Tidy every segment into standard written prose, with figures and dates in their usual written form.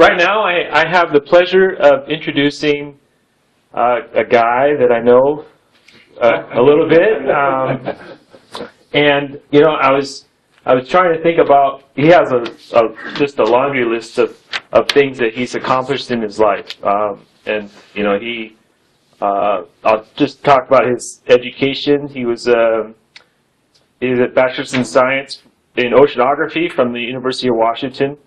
right now I have the pleasure of introducing a guy that I know a little bit, and you know I was trying to think about. He has just a laundry list of things that he's accomplished in his life, and you know I'll just talk about his education. He's a bachelor's in science in oceanography from the University of Washington.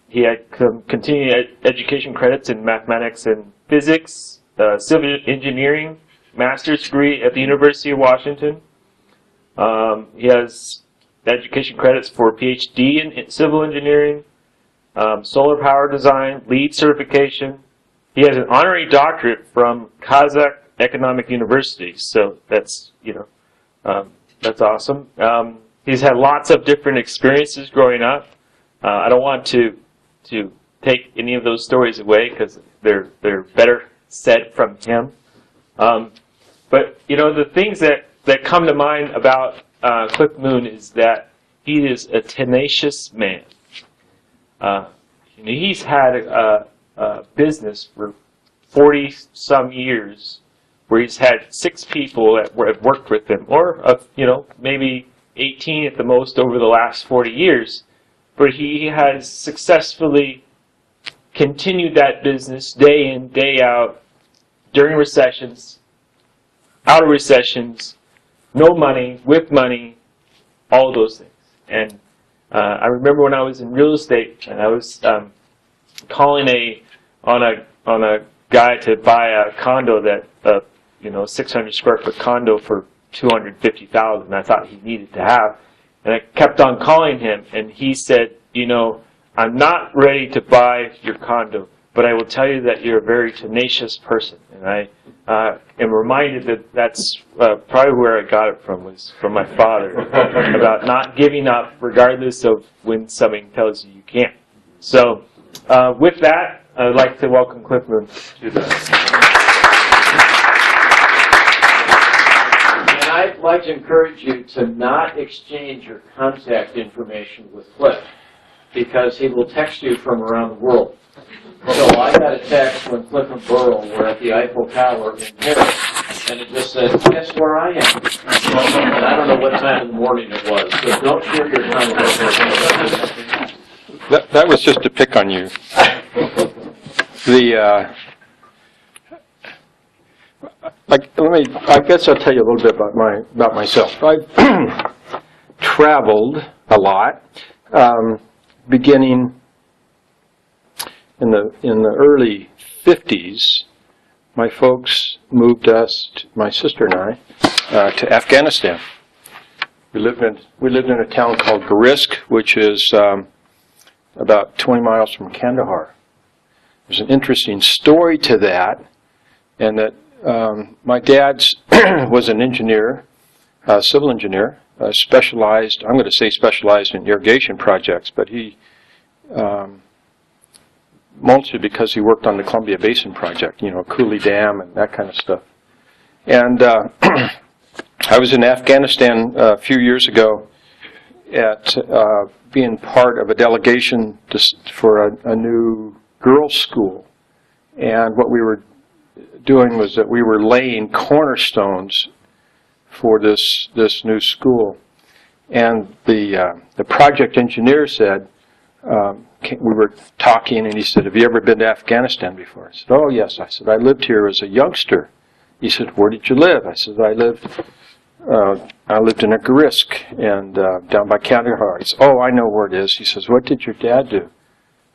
He had continuing education credits in mathematics and physics, civil engineering, master's degree at the University of Washington. He has education credits for PhD in civil engineering, solar power design, LEED certification. He has an honorary doctorate from Kazakh Economic University, so that's that's awesome. He's had lots of different experiences growing up. I don't want to take any of those stories away because they're better said from him. But you know, the things that come to mind about Cliff Moon is that he is a tenacious man. He's had a business for 40-some years where he's had 6 people that have worked with him, or maybe 18 at the most over the last 40 years. But he has successfully continued that business day in, day out, during recessions, out of recessions, no money, with money, all of those things. And I remember when I was in real estate, and I was calling on a guy to buy a condo that 600 square foot condo for $250,000. I thought he needed to have, and I kept on calling him, and he said, I'm not ready to buy your condo, but I will tell you that you're a very tenacious person. And I am reminded that that's probably where I got it from, was from my father, about not giving up regardless of when somebody tells you you can't. So with that, I'd like to welcome Cliff Moon to the... And I'd like to encourage you to not exchange your contact information with Cliff, because he will text you from around the world. So I got a text when Cliff and Burl were at the Eiffel Tower in Paris, and it just said, guess where I am? And I don't know what time in the morning it was, so don't share your contact. That was just to pick on you. I guess I'll tell you a little bit about myself. I've traveled a lot, beginning in the early 50s. My folks moved us, my sister and I, to Afghanistan. We lived in a town called Garisk, which is about 20 miles from Kandahar. There's an interesting story to that, and that my dad was an engineer, a civil engineer, specialized, I'm going to say specialized in irrigation projects, but he, mostly because he worked on the Columbia Basin project, Cooley Dam and that kind of stuff. And I was in Afghanistan a few years ago at being part of a delegation for a new girls' school. And what we were doing was that we were laying cornerstones for this new school. And the project engineer said, we were talking, and he said, have you ever been to Afghanistan before? I said, oh, yes. I said, I lived here as a youngster. He said, where did you live? I said, I lived in a Garisk, and down by Kandahar. He said, oh, I know where it is. He says, what did your dad do?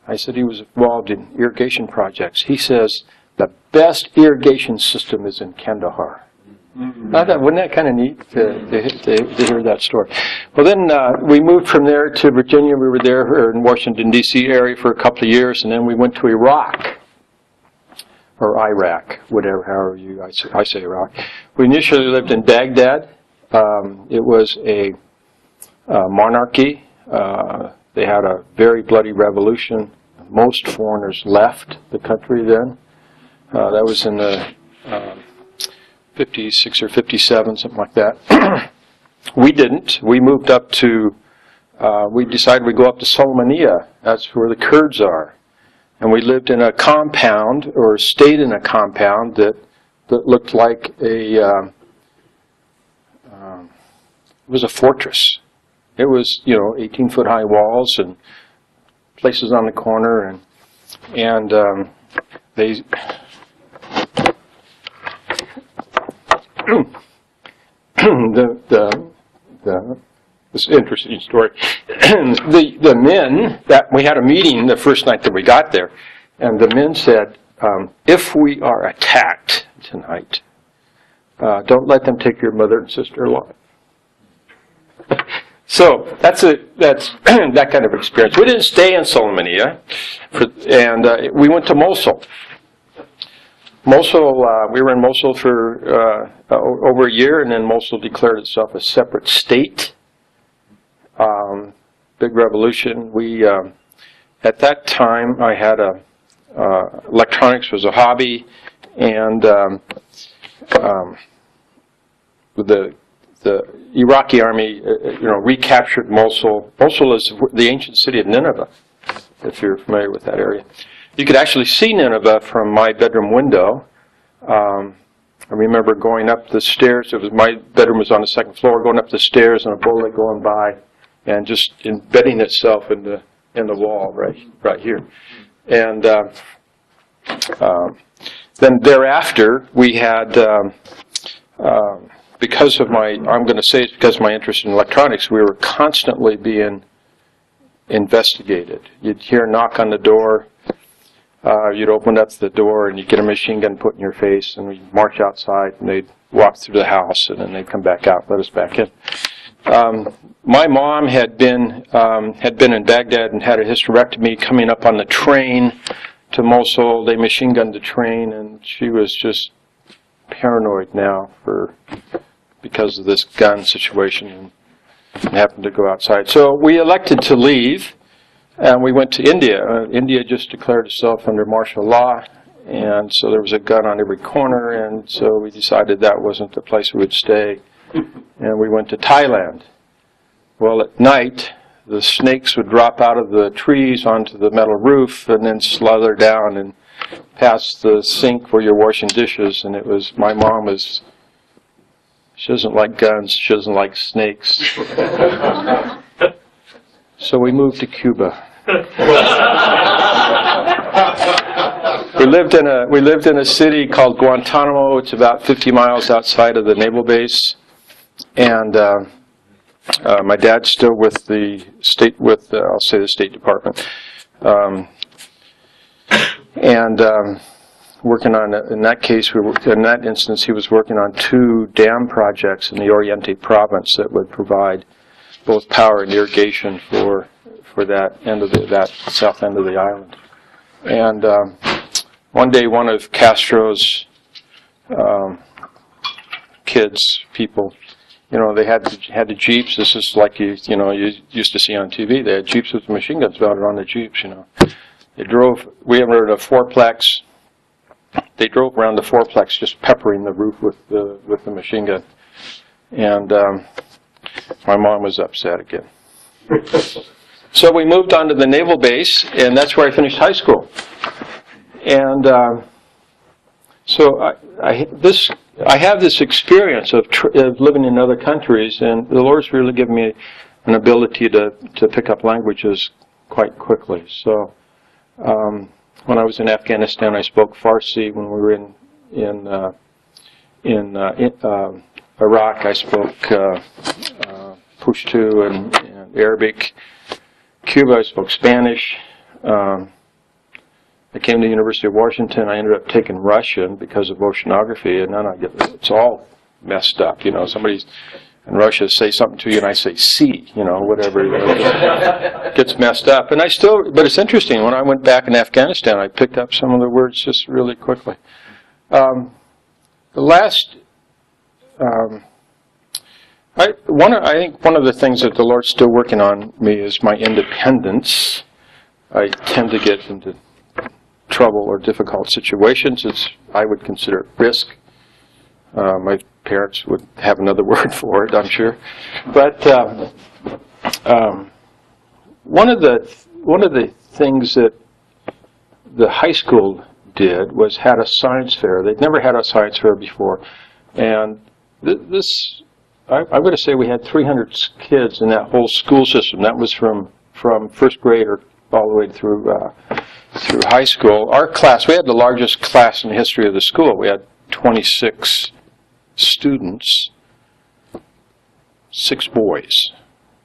I said, he was involved in irrigation projects. He says, the best irrigation system is in Kandahar. I thought, wouldn't that kind of neat to hear that story? Well, then we moved from there to Virginia. We were there in Washington, D.C. area for a couple of years, and then we went to Iraq, or Iraq, whatever, however I say Iraq. We initially lived in Baghdad. It was a monarchy. They had a very bloody revolution. Most foreigners left the country then. That was in the 56 or 57, something like that. We didn't. We moved up to, we decided we'd go up to Soleimania. That's where the Kurds are. And we lived in a compound, or stayed in a compound that looked like it was a fortress. It was, 18-foot high walls and places on the corner, and they this is an interesting story. The men, that we had a meeting the first night that we got there, and the men said, if we are attacked tonight, don't let them take your mother and sister alive. So that's that kind of experience. We didn't stay in Solomania, and we went to Mosul. Mosul, we were in Mosul for over a year, and then Mosul declared itself a separate state. Big revolution. We at that time I had electronics was a hobby, and the Iraqi army, recaptured Mosul. Mosul is the ancient city of Nineveh, if you're familiar with that area. You could actually see Nineveh from my bedroom window. I remember going up the stairs. My bedroom was on the second floor. Going up the stairs and a bullet going by, and just embedding itself in the wall right here. And then thereafter, we had. Because of I'm going to say it's because of my interest in electronics, we were constantly being investigated. You'd hear a knock on the door, you'd open up the door, and you'd get a machine gun put in your face, and we'd march outside, and they'd walk through the house, and then they'd come back out, let us back in. My mom had been in Baghdad and had a hysterectomy coming up on the train to Mosul. They machine gunned the train, and she was just paranoid now because of this gun situation, and happened to go outside. So we elected to leave, and we went to India. India just declared itself under martial law, and so there was a gun on every corner, and so we decided that wasn't the place we would stay, and we went to Thailand. Well, at night, the snakes would drop out of the trees onto the metal roof and then slither down and past the sink where you're washing dishes, and my mom she doesn't like guns, she doesn't like snakes. So we moved to Cuba. We lived in a city called Guantanamo. It's about 50 miles outside of the naval base, and my dad's still with the State Department. Working on, in that instance, he was working on 2 dam projects in the Oriente province that would provide both power and irrigation for that south end of the island. And one day, one of Castro's people, they had the jeeps. This is like you used to see on TV. They had jeeps with machine guns mounted on the jeeps. They drove. We were in a 4-plex. They drove around the 4-plex, just peppering the roof with the machine gun. And my mom was upset again. So we moved on to the naval base, and that's where I finished high school. And so I have this experience of living in other countries, and the Lord's really given me an ability to pick up languages quite quickly. So. When I was in Afghanistan, I spoke Farsi. When we were in Iraq, I spoke Pashto and Arabic. Cuba, I spoke Spanish. I came to the University of Washington. I ended up taking Russian because of oceanography, and then it's all messed up. Somebody's in Russia say something to you, and I say "see," whatever. It gets messed up. And but it's interesting. When I went back in Afghanistan, I picked up some of the words just really quickly. I think one of the things that the Lord's still working on me is my independence. I tend to get into trouble or difficult situations. I would consider it risk. My parents would have another word for it, I'm sure. But one of the things the high school did was had a science fair. They'd never had a science fair before. And this, I'm going to say we had 300 kids in that whole school system. That was from first grade or all the way through high school. Our class, we had the largest class in the history of the school. We had 26 students, 6 boys.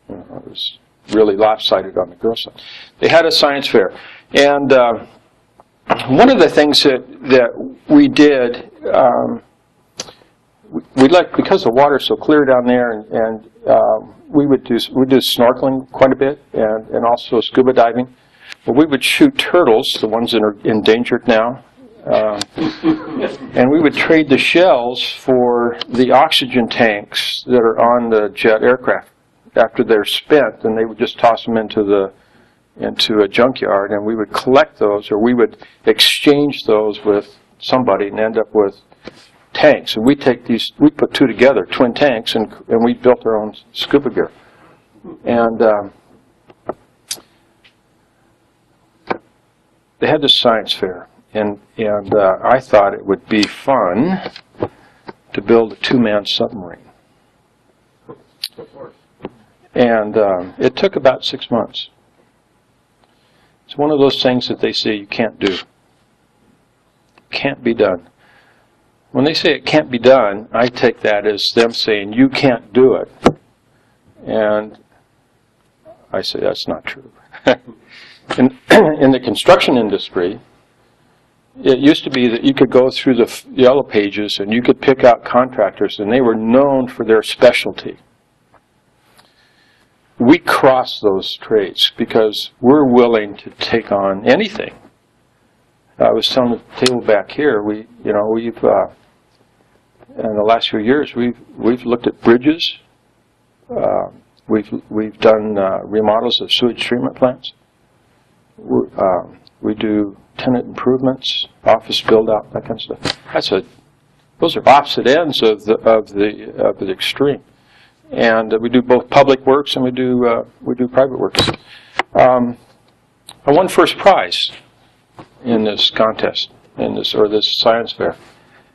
You know, it was really lopsided on the girls' side. They had a science fair. And one of the things that we did, we liked, because the water's so clear down there, and we would do snorkeling quite a bit, and also scuba diving. But we would shoot turtles, the ones that are endangered now, and we would trade the shells for the oxygen tanks that are on the jet aircraft after they're spent, and they would just toss them into a junkyard, and we would collect those, or we would exchange those with somebody and end up with tanks. And we put 2 together, twin tanks, and we built our own scuba gear. And they had this science fair, and I thought it would be fun to build a 2-man submarine. And it took about 6 months. It's one of those things that they say you can't do. Can't be done. When they say it can't be done, I take that as them saying you can't do it. And I say that's not true. In the construction industry, it used to be that you could go through the yellow pages and you could pick out contractors, and they were known for their specialty. We cross those traits because we're willing to take on anything. I was telling the table back here, we've in the last few years we've looked at bridges. We've done remodels of sewage treatment plants. We do tenant improvements, office build out, that kind of stuff. Those are opposite ends of the extreme. And we do both public works and we do private works. I won first prize in this contest, this science fair.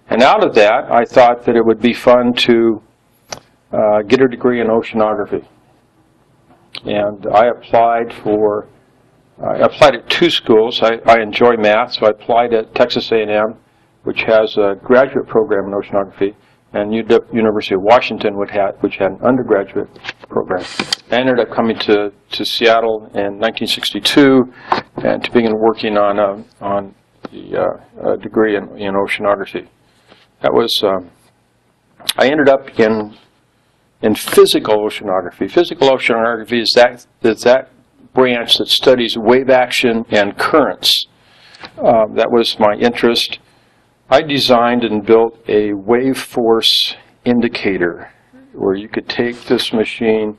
And out of that, I thought that it would be fun to get a degree in oceanography. And I applied at 2 schools. I enjoy math, so I applied at Texas A&M, which has a graduate program in oceanography, and University of Washington, which had an undergraduate program. I ended up coming to Seattle in 1962 and to begin working on the degree in oceanography. That was I ended up in physical oceanography. Physical oceanography is that branch that studies wave action and currents. That was my interest. I designed and built a wave force indicator where you could take this machine,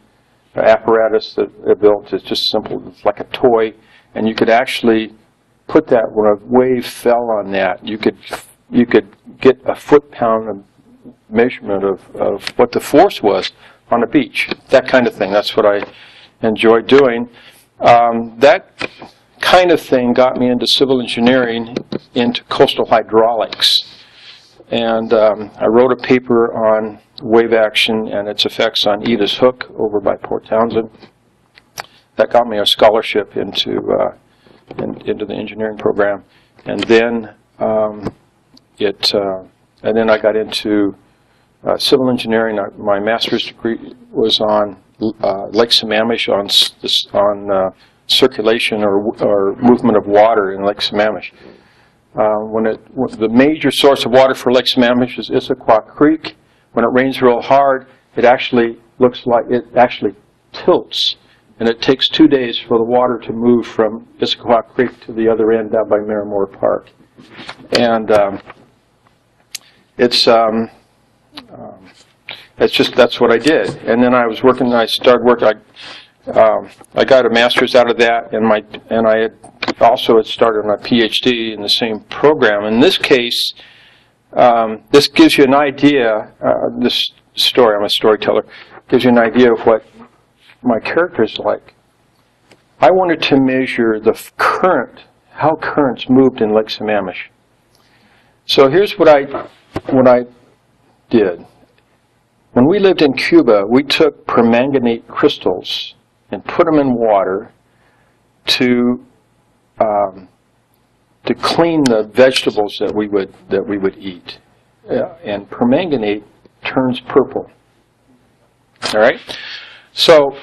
apparatus that I built, it's just simple, it's like a toy, and you could actually put that, when a wave fell on that, you could get a foot-pound measurement of what the force was on a beach, that kind of thing. That's what I enjoy doing. That kind of thing got me into civil engineering, into coastal hydraulics. And I wrote a paper on wave action and its effects on Edith's Hook over by Port Townsend. That got me a scholarship into the engineering program. And then and then I got into civil engineering. My master's degree was on Lake Sammamish, on circulation or movement of water in Lake Sammamish. The major source of water for Lake Sammamish is Issaquah Creek. When it rains real hard, it actually looks like it actually tilts, and it takes 2 days for the water to move from Issaquah Creek to the other end down by Miramore Park. And it's just, that's what I did. And then I started working. I got a master's out of that, and I had also started my PhD in the same program. In this case, this gives you an idea. This story, I'm a storyteller, gives you an idea of what my character's like. I wanted to measure the current, how currents moved in Lake Sammamish. So here's what I did. When we lived in Cuba, we took permanganate crystals and put them in water to clean the vegetables that we would eat. And permanganate turns purple. All right. So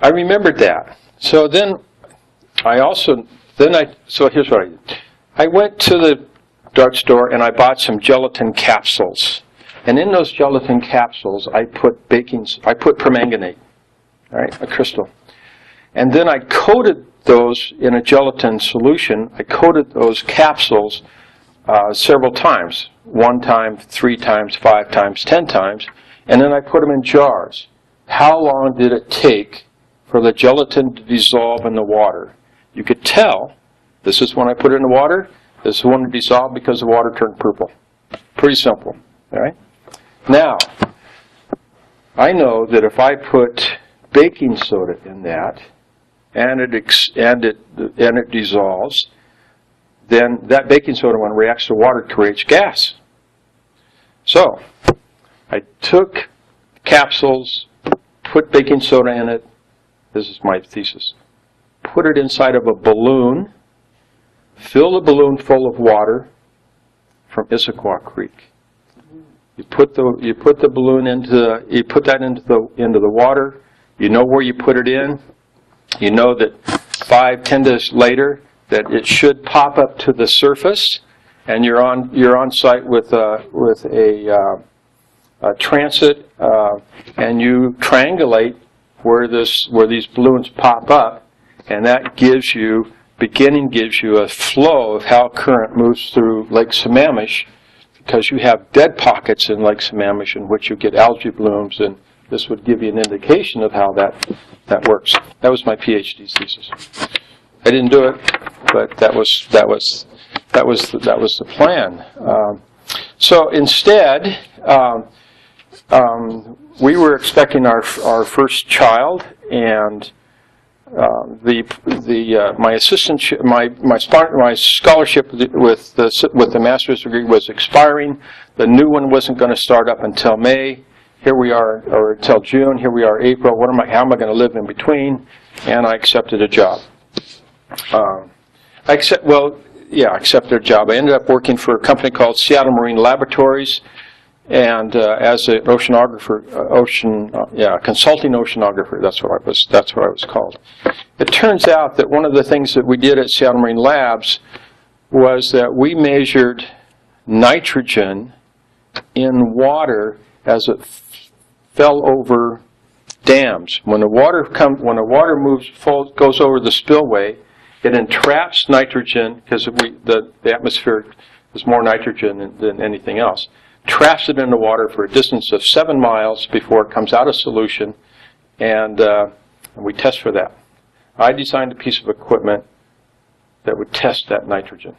I remembered that. So then so here's what I did. I went to the drugstore and I bought some gelatin capsules. And in those gelatin capsules, I put permanganate, all right, a crystal. And then I coated those in a gelatin solution. I coated those capsules several times. 1 time, 3 times, 5 times, 10 times. And then I put them in jars. How long did it take for the gelatin to dissolve in the water? You could tell, this is when I put it in the water, this is when it dissolved because the water turned purple. Pretty simple, all right? Now, I know that if I put baking soda in that, and it dissolves, then that baking soda, when it reacts to water, creates gas. So, I took capsules, put baking soda in it. This is my thesis. Put it inside of a balloon, fill the balloon full of water from Issaquah Creek. You put the balloon you put that into the water. You know where you put it in. You know that 5-10 days later that it should pop up to the surface, and you're on site with a transit, and you triangulate where these balloons pop up, and that gives you a flow of how current moves through Lake Sammamish, because you have dead pockets in Lake Sammamish in which you get algae blooms, and this would give you an indication of how that works. That was my PhD thesis. I didn't do it, but that was the plan. So instead, we were expecting our first child, and my scholarship with the master's degree was expiring. The new one wasn't going to start up until May. Here we are, or until June. Here we are, April. How am I going to live in between? And I accepted a job. I accepted a job. I ended up working for a company called Seattle Marine Laboratories, and as an oceanographer, consulting oceanographer. That's what I was called. It turns out that one of the things that we did at Seattle Marine Labs was that we measured nitrogen in water as it fell over dams. When the water goes over the spillway, it entraps nitrogen, because the atmosphere is more nitrogen than anything else. Traps it in the water for a distance of 7 miles before it comes out of solution, and we test for that. I designed a piece of equipment that would test that nitrogen.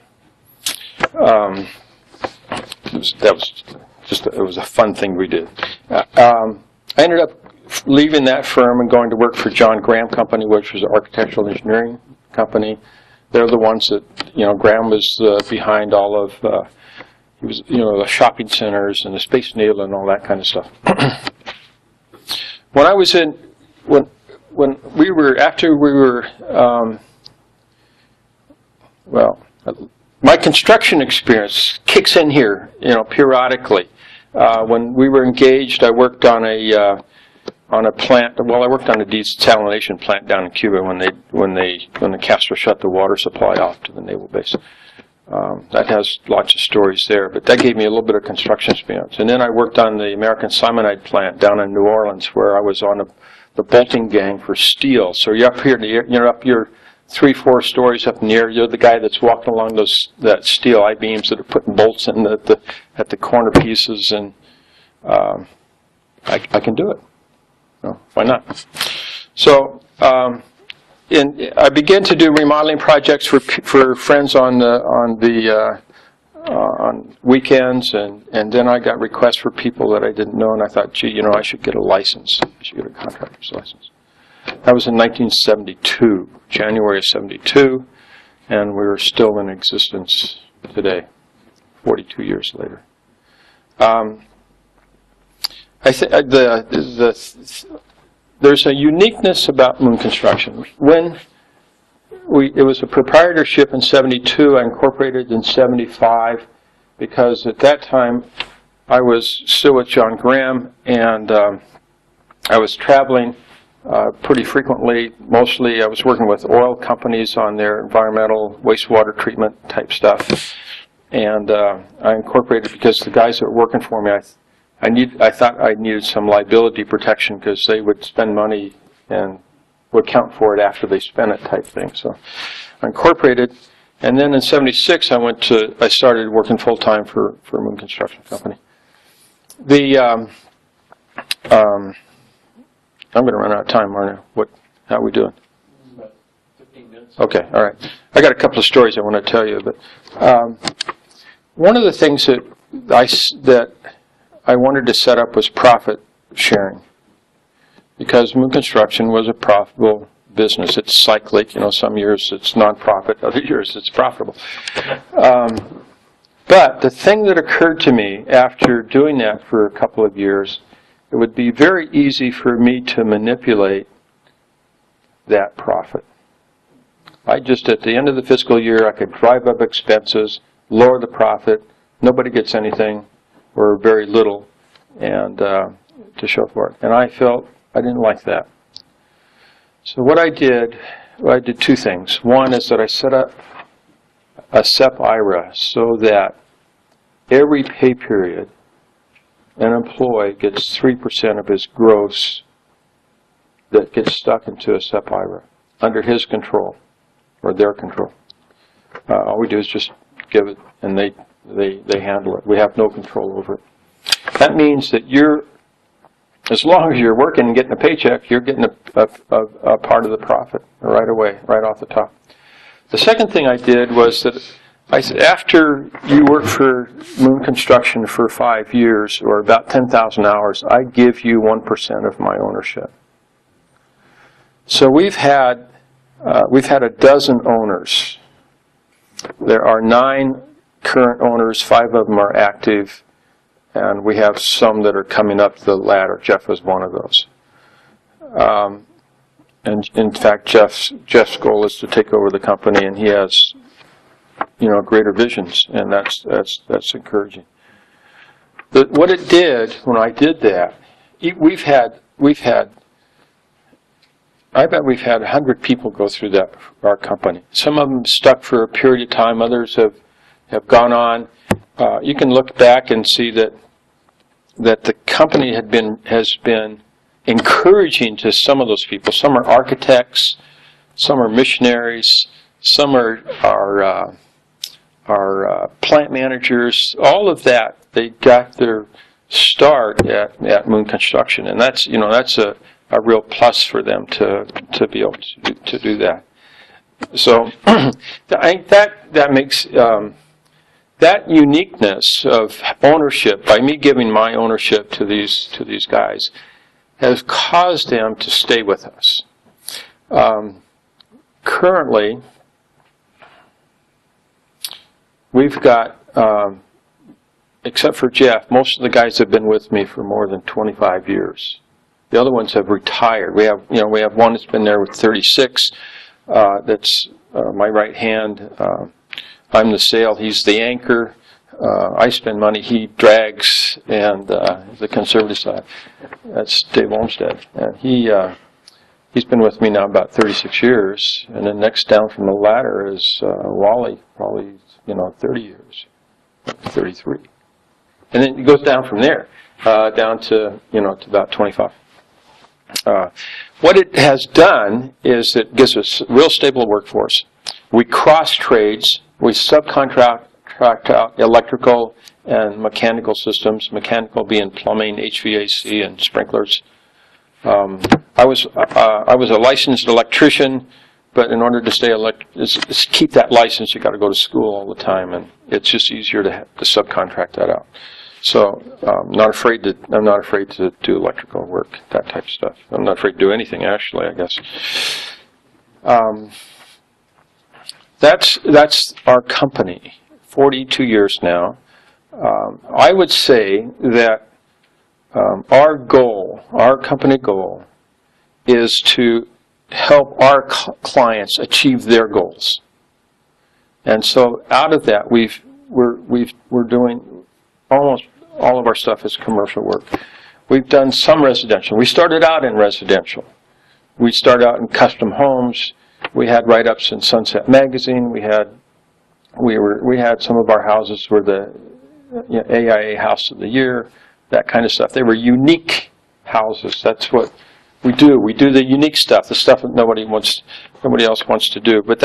It was a fun thing we did. I ended up leaving that firm and going to work for John Graham Company, which was an architectural engineering company. They're the ones that, Graham was behind all of, he was, the shopping centers and the Space Needle and all that kind of stuff. My construction experience kicks in here, periodically. When we were engaged, I worked on a plant. Well, I worked on a desalination plant down in Cuba when the Castro shut the water supply off to the naval base. That has lots of stories there, but that gave me a little bit of construction experience. And then I worked on the American Cyanide plant down in New Orleans, where I was on the bolting gang for steel. So you're up here, you're up your 3-4 stories up in the air. You're the guy that's walking along that steel I-beams that are putting bolts in at the corner pieces, and I can do it. No, why not? So I began to do remodeling projects for friends on weekends, and then I got requests for people that I didn't know, and I thought, gee, I should get a license. I should get a contractor's license. That was in 1972, January of 72, and we're still in existence today, 42 years later. I think there's a uniqueness about Moon Construction. When it was a proprietorship in '72, I incorporated in '75, because at that time I was still with John Graham, and I was traveling pretty frequently. Mostly I was working with oil companies on their environmental wastewater treatment type stuff. And I incorporated because the guys that were working for me, I thought I needed some liability protection, because they would spend money and would count for it after they spent it type thing. So I incorporated, and then in '76 I started working full time for Moon Construction Company. I'm going to run out of time, aren't I? How are we doing? About 15 minutes. Okay, all right. I got a couple of stories I want to tell you, but one of the things that I wanted to set up was profit sharing, because Moon Construction was a profitable business. It's cyclic. Some years it's non-profit, other years it's profitable. But the thing that occurred to me after doing that for a couple of years, it would be very easy for me to manipulate that profit. At the end of the fiscal year, I could drive up expenses, lower the profit, nobody gets anything, or very little, and to show for it. And I felt I didn't like that. So what I did two things. One is that I set up a SEP IRA so that every pay period an employee gets 3% of his gross that gets stuck into a SEP IRA under his control or their control. All we do is just give it, and they handle it. We have no control over it. That means that as long as you're working and getting a paycheck, you're getting a part of the profit right away, right off the top. The second thing I did was that I said, after you work for Moon Construction for 5 years, or about 10,000 hours, I give you 1% of my ownership. So we've had a dozen owners. There are 9 current owners, 5 of them are active, and we have some that are coming up the ladder. Jeff was one of those. And in fact, Jeff's goal is to take over the company, and he has, greater visions, and that's encouraging. What it did when I did that, I bet we've had 100 people go through our company. Some of them stuck for a period of time. Others have gone on. You can look back and see that the company has been encouraging to some of those people. Some are architects, some are missionaries, some are plant managers. All of that, they got their start at Moon Construction, and that's a real plus for them to be able to do that. So I think that makes that uniqueness of ownership, by me giving my ownership to these guys, has caused them to stay with us. Currently, we've got, except for Jeff, most of the guys have been with me for more than 25 years. The other ones have retired. We have one that's been there with 36. That's my right hand. I'm the sail. He's the anchor. I spend money. He drags, and the conservative side. That's Dave Olmsted, and he's been with me now about 36 years. And then next down from the ladder is Wally, probably 30 years, 33, and then it goes down from there, down to to about 25. What it has done is it gives us a real stable workforce. We cross trades. We subcontract out electrical and mechanical systems, mechanical being plumbing, HVAC, and sprinklers. I was a licensed electrician, but in order to keep that license, you got to go to school all the time, and it's just easier to subcontract that out. So I'm not afraid to do electrical work, that type of stuff. I'm not afraid to do anything, actually, I guess. that's our company. 42 years now. I would say that our goal, our company goal, is to help our clients achieve their goals. And so out of that, we're doing almost all of our stuff is commercial work. We've done some residential. We started out in residential. We started out in custom homes. We had write-ups in Sunset Magazine. We had some of our houses were the AIA House of the Year, that kind of stuff. They were unique houses. That's what we do. We do the unique stuff, the stuff that nobody else wants to do. But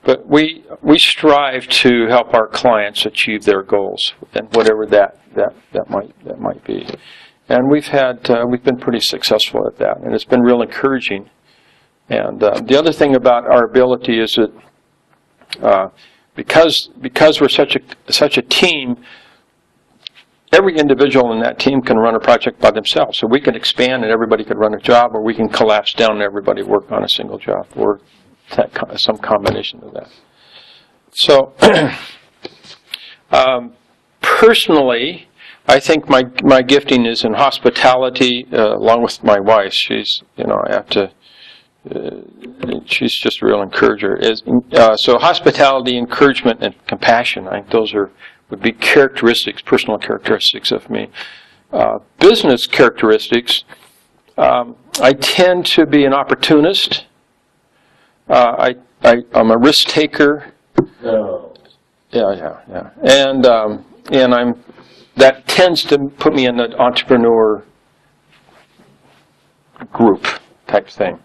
but we strive to help our clients achieve their goals, and whatever that might be. And we've been pretty successful at that, and it's been real encouraging. And the other thing about our ability is that because we're such a team, every individual in that team can run a project by themselves. So we can expand and everybody could run a job, or we can collapse down and everybody work on a single job, or some combination of that. So personally, I think my gifting is in hospitality, along with my wife. She's, I have to. She's just a real encourager. So hospitality, encouragement, and compassion. I think those would be characteristics, personal characteristics of me. Business characteristics. I tend to be an opportunist. I'm a risk taker. No. Yeah. And that tends to put me in the entrepreneur group type thing.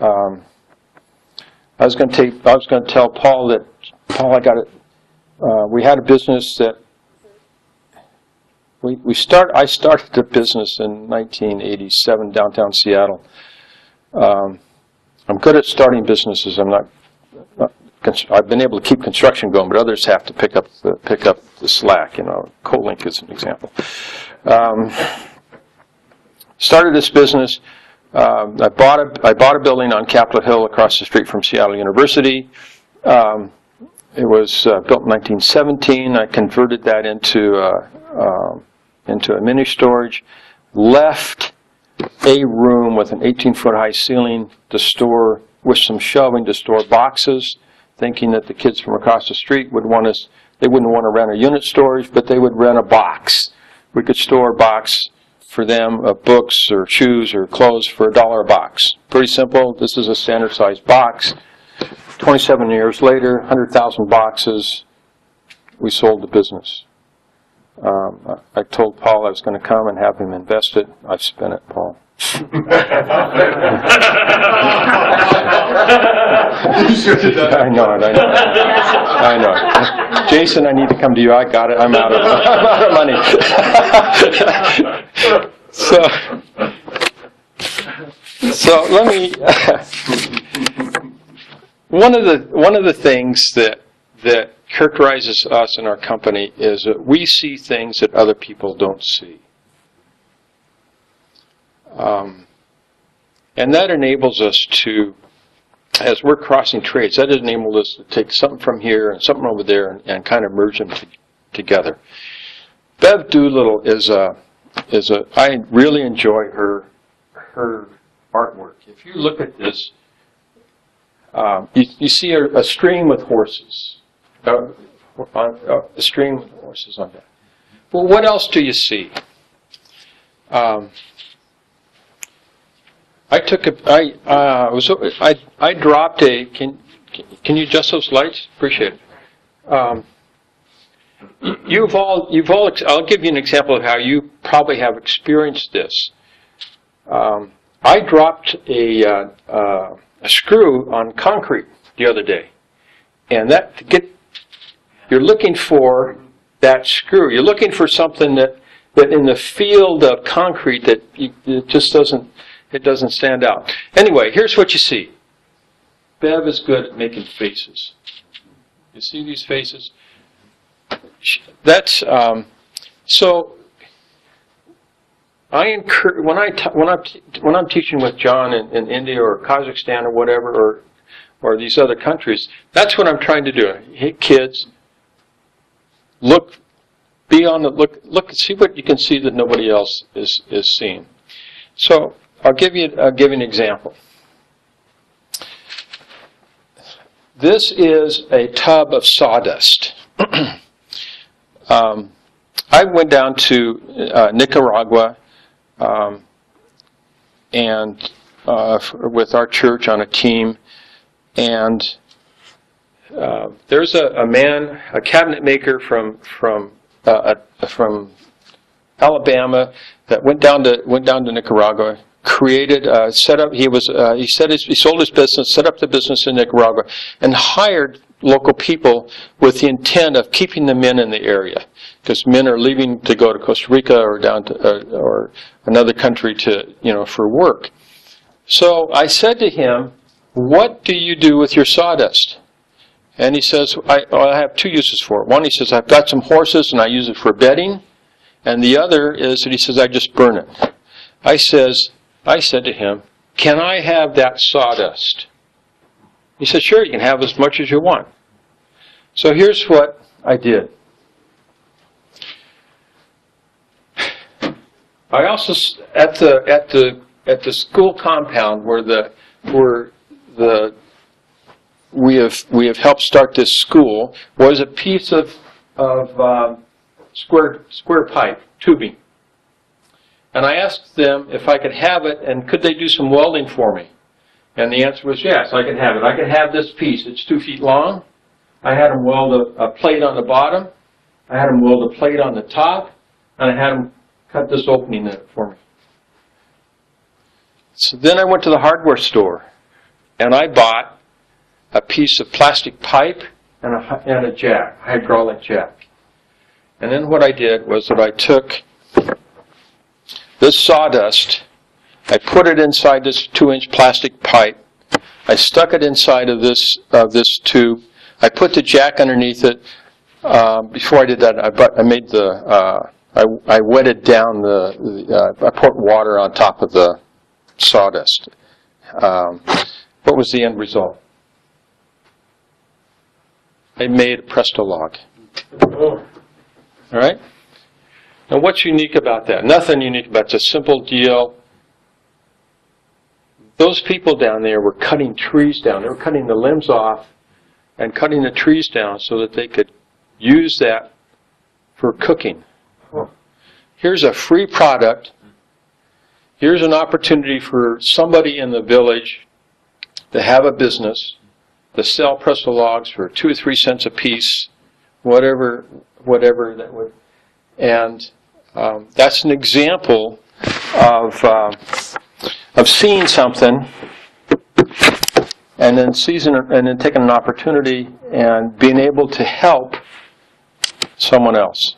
I was going to tell Paul that I got it. We had a business that I started a business in 1987 downtown Seattle. I'm good at starting businesses. I've been able to keep construction going, but others have to pick up the slack. Colink is an example. Started this business. I bought a building on Capitol Hill across the street from Seattle University. It was built in 1917. I converted that into a mini storage. Left a room with an 18-foot high ceiling to store, with some shelving to store boxes, thinking that the kids from across the street would want us. They wouldn't want to rent a unit storage, but they would rent a box. We could store a box for them of books or shoes or clothes for $1 a box. Pretty simple. This is a standard size box. 27 years later, 100,000 boxes. We sold the business. I told Paul I was going to come and have him invest it. I've spent it, Paul. I know it. Jason, I need to come to you. I got it. I'm out of money. So let me. One of the things that characterizes us in our company is that we see things that other people don't see. And that enables us to, as we're crossing trades, that enables us to take something from here and something over there and kind of merge them together. Bev Doolittle I really enjoy her artwork. If you look at this, you see a stream with horses. A stream with horses on that. Well, what else do you see? I dropped a. Can you adjust those lights? Appreciate it. You've all. I'll give you an example of how you probably have experienced this. I dropped a screw on concrete the other day, and you're looking for that screw. You're looking for something that in the field of concrete that it just doesn't. It doesn't stand out. Anyway, here's what you see. Bev is good at making faces. You see these faces? That's so. I encourage when I'm teaching with John in India or Kazakhstan or whatever, or or these other countries. That's what I'm trying to do. Hey, kids, look, be on the look, see what you can see that nobody else is seeing. So I'll give you an example. This is a tub of sawdust. I went down to Nicaragua and with our church on a team, and there's a man, a cabinet maker from Alabama that went down to Nicaragua, created, set up. He sold his business, set up the business in Nicaragua, and hired local people with the intent of keeping the men in the area, because men are leaving to go to Costa Rica or down to or another country for work. So I said to him, "What do you do with your sawdust?" And he says, I have two uses for it. One, he says, I've got some horses and I use it for bedding. And the other is that he says, I just burn it. I said to him, can I have that sawdust? He said, sure, you can have as much as you want. So here's what I did. I also, at the school compound where we have helped start this school, was a piece of square pipe, tubing. And I asked them if I could have it and could they do some welding for me. And the answer was yes, I could have it. I could have this piece. It's 2 feet long. I had them weld a plate on the bottom. I had them weld a plate on the top. And I had them cut this opening in it for me. So then I went to the hardware store and I bought a piece of plastic pipe and a jack, a hydraulic jack. And then what I did was that I took this sawdust, I put it inside this 2-inch plastic pipe, I stuck it inside of this tube, I put the jack underneath it. Before I did that, I wetted down I poured water on top of the sawdust. What was the end result? I made a Presto log. All right? Now what's unique about that? Nothing unique about it. It's a simple deal. Those people down there were cutting trees down. They were cutting the limbs off and cutting the trees down so that they could use that for cooking. Here's a free product. Here's an opportunity for somebody in the village to have a business, to sell Presto logs for 2 or 3 cents a piece, whatever that would. And that's an example of seeing something and then taking an opportunity and being able to help someone else.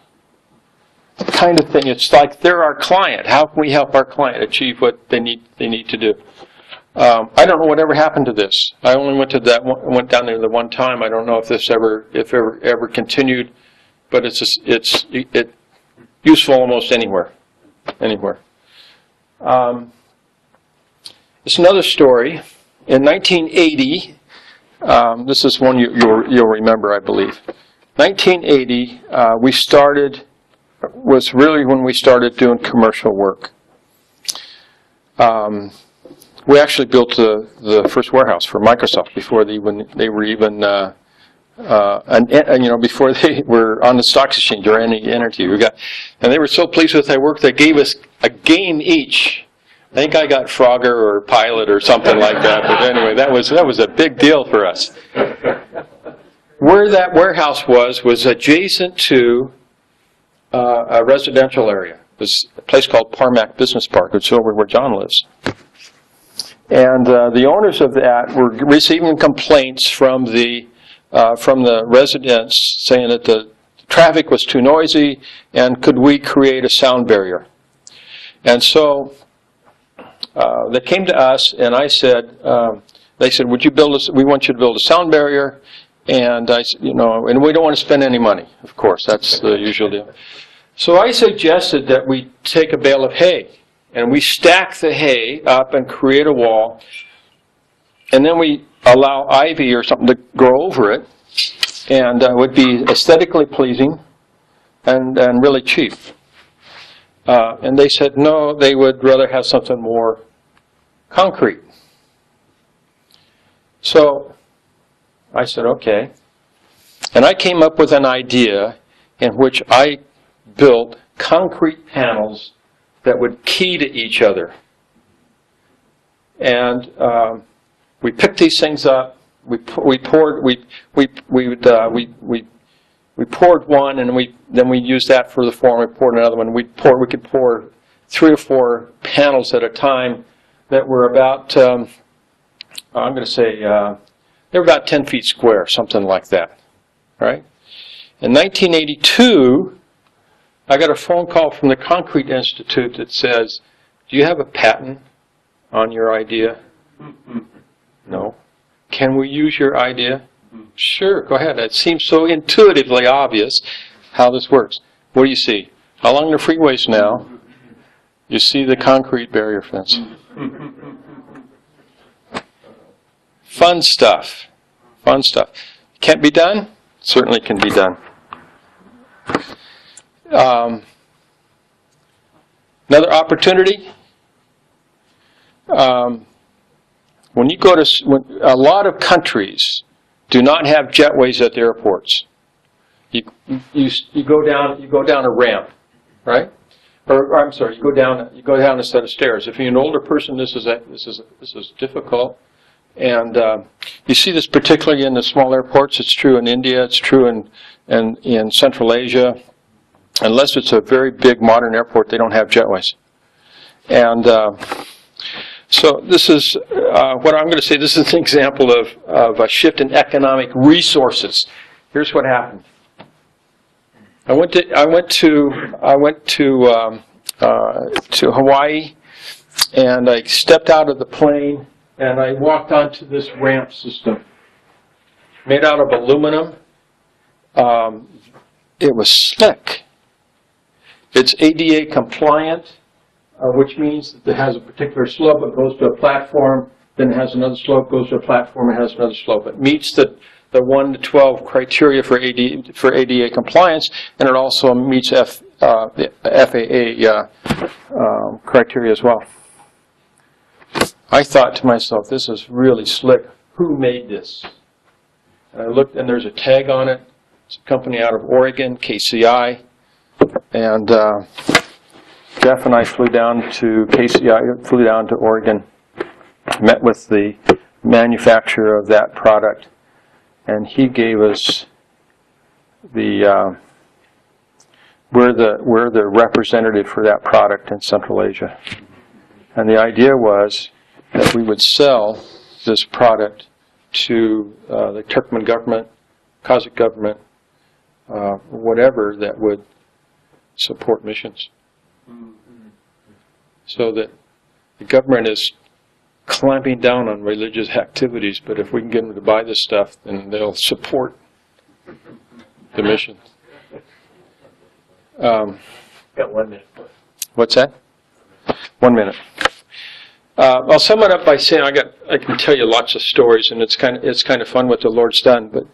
The kind of thing. It's like they're our client. How can we help our client achieve what they need to do? I don't know whatever happened to this. I only went down there the one time. I don't know if this ever continued, but it's useful almost anywhere. It's another story. In 1980, this is one you'll remember, I believe. 1980, was really when we started doing commercial work. We actually built the first warehouse for Microsoft before they were even before they were on the stock exchange or any entity. And they were so pleased with their work they gave us a game each. I think I got Frogger or Pilot or something like that. But anyway, that was a big deal for us. Where that warehouse was adjacent to a residential area. It was a place called Parmac Business Park. It's over where John lives. And the owners of that were receiving complaints from the residents saying that the traffic was too noisy and could we create a sound barrier. And so they came to us and they said, would you we want you to build a sound barrier. And I said, and we don't want to spend any money, of course. That's the usual deal. So I suggested that we take a bale of hay and we stack the hay up and create a wall. And then we allow ivy or something to grow over it, and would be aesthetically pleasing and really cheap. And they said no, they would rather have something more concrete. So I said, okay. And I came up with an idea in which I built concrete panels that would key to each other. And we picked these things up. We poured one, and then we used that for the form. We poured another one. We could pour 3 or 4 panels at a time that were about I'm going to say they were about 10 feet square, something like that. Right? In 1982, I got a phone call from the Concrete Institute that says, "Do you have a patent on your idea?" No. "Can we use your idea?" Sure, go ahead. It seems so intuitively obvious how this works. What do you see? Along the freeways now, you see the concrete barrier fence. Fun stuff. Fun stuff. Can't be done? Certainly can be done. Another opportunity. When you go to, a lot of countries do not have jetways at the airports. You go down a ramp, right? Or I'm sorry, you go down a set of stairs. If you're an older person, this is difficult. And you see this particularly in the small airports. It's true in India. It's true in Central Asia. Unless it's a very big modern airport, they don't have jetways. And so this is what I'm going to say. This is an example of a shift in economic resources. Here's what happened. I went to Hawaii, and I stepped out of the plane, and I walked onto this ramp system made out of aluminum. It was slick. It's ADA compliant, which means that it has a particular slope. It goes to a platform, then it has another slope, goes to a platform, it has another slope. It meets the 1 to 12 criteria for ADA compliance, and it also meets the FAA criteria as well. I thought to myself, this is really slick. Who made this? And I looked, and there's a tag on it. It's a company out of Oregon, KCI. And Jeff and I flew down to KCI, flew down to Oregon, met with the manufacturer of that product, and he gave us the we're the representative for that product in Central Asia. And the idea was that we would sell this product to the Turkmen government, Kazakh government, whatever that would support missions. So that the government is clamping down on religious activities, but if we can get them to buy this stuff, then they'll support the mission. Got 1 minute. What's that? 1 minute. I'll sum it up by saying I can tell you lots of stories, and it's kind of fun what the Lord's done. But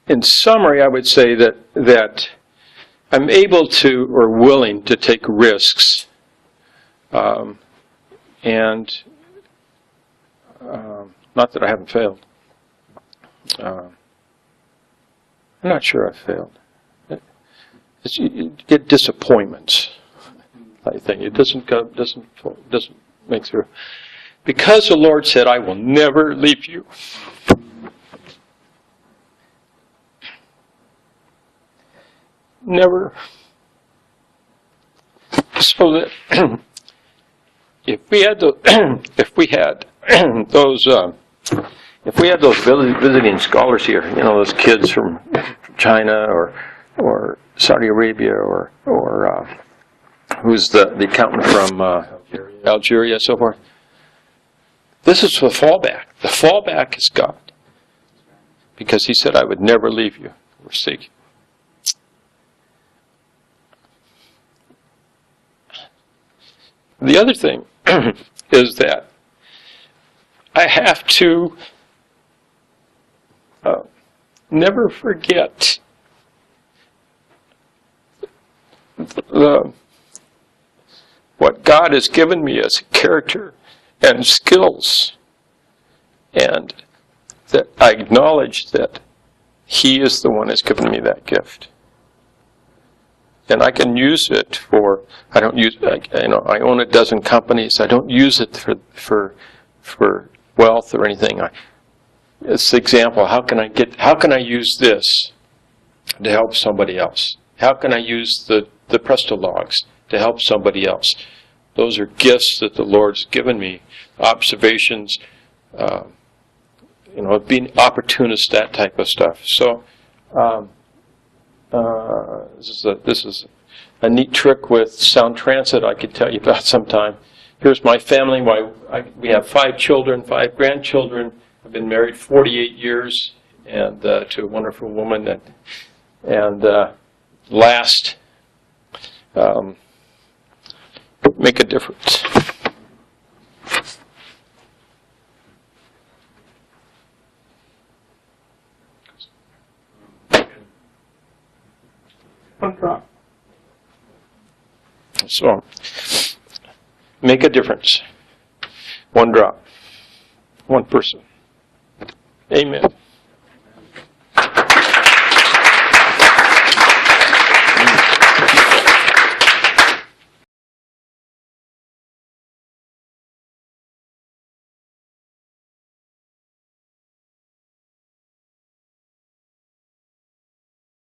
in summary, I would say that I'm able to or willing to take risks, and not that I haven't failed. I'm not sure I've failed. You get disappointments. I think it doesn't make through, because the Lord said, "I will never leave you." Never. So that if we had those visiting scholars here, you know, those kids from China or Saudi Arabia or who's the accountant from Algeria, so forth. This is the fallback. The fallback is God, because He said, "I would never leave you or forsake you." The other thing is that I have to never forget what God has given me as a character and skills, and that I acknowledge that He is the one who's given me that gift. And I can use it for, I don't use, I own a dozen companies. I don't use it for wealth or anything. It's the example. How can I use this to help somebody else? How can I use the Presto logs to help somebody else? Those are gifts that the Lord's given me. Observations, being opportunist, that type of stuff. So, this is a neat trick with Sound Transit I could tell you about sometime. Here's my family. We have 5 children, 5 grandchildren. I've been married 48 years, and to a wonderful woman. And last, make a difference. One drop. So, make a difference. One drop. One person. Amen.